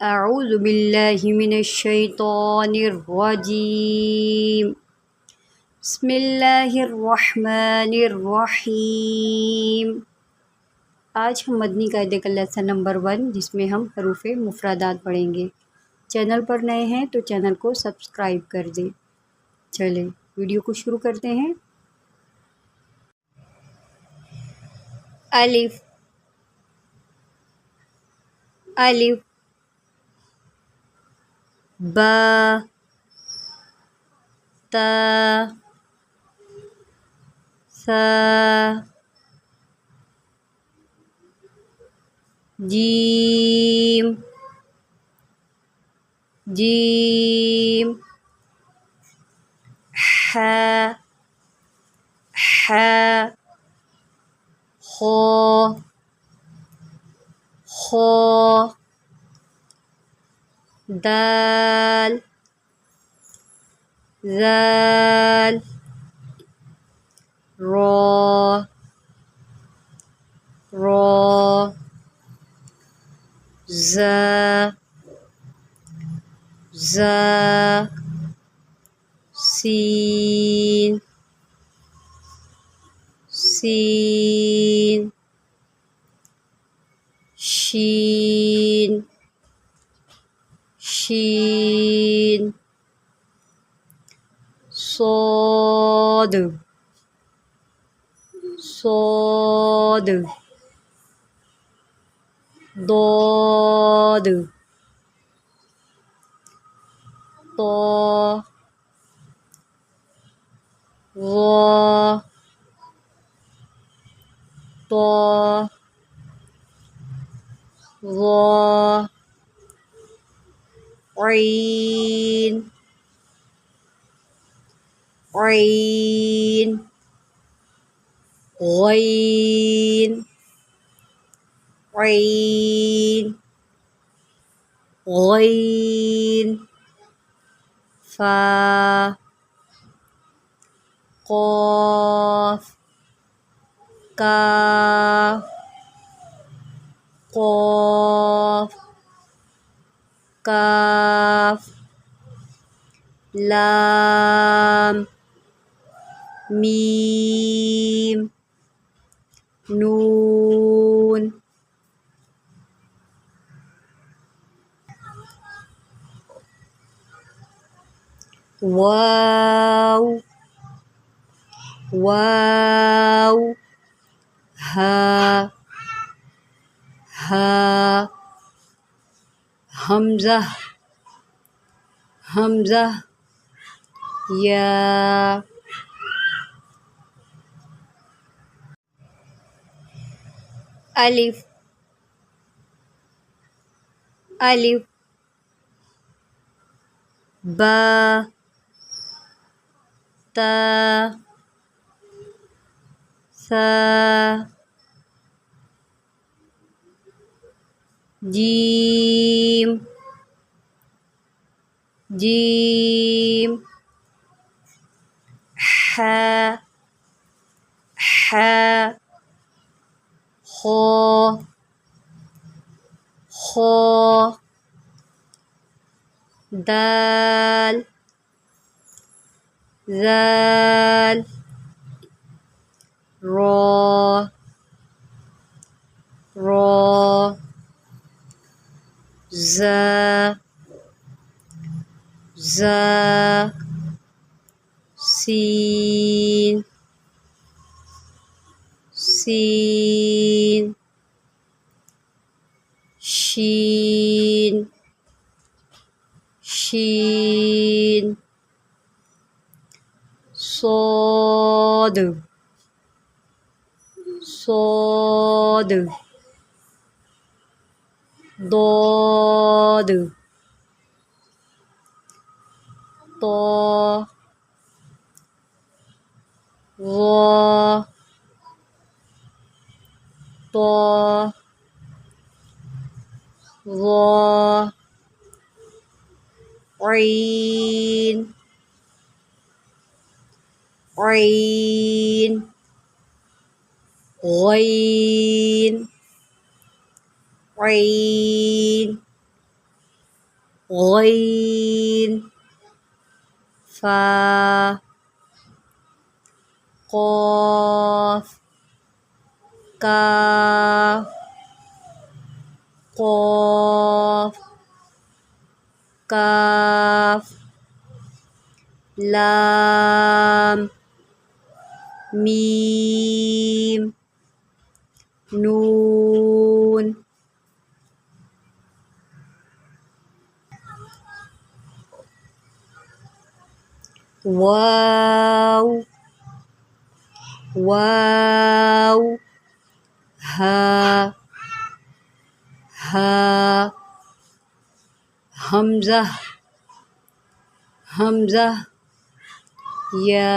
अऊज़ु बिल्लाहि मिनश शैतानिर रजीम। बिस्मिल्लाहिर रहमानिर रहीम। आज हम मदनी कायदे का लेसन नंबर 1 जिसमें हम हरूफ़े मुफ़रदात पढ़ेंगे। चैनल पर नए हैं तो चैनल को सब्सक्राइब कर दें। चलें वीडियो को शुरू करते हैं। अलिफ अलिफ बा ता सा जीम जीम हा हा खो खो दाल ज़ाल रो रो ज़ा ज़ा सीन सीन शीन शीन सोद सोद दोद तो वो तो वो ऐन ऐन गैन ऐन गैन फा क़ाफ काफ क़ाफ काफ लाम मीम नून वाव वाव हा हा हमज़ा हमज़ा या अलिफ अलिफ बा ता सा जीम जीम हा हा खो खो दाल ज़ाल रो रो ज़ा ज़ा सीन सीन शीन शीन सोद सोद दोद तो वो तो वो ऐन ऐन गैन ऐन गैन फा क़ाफ काफ क़ाफ काफ लाम मीम नून वाव वाव हा हा हमज़ा हमज़ा या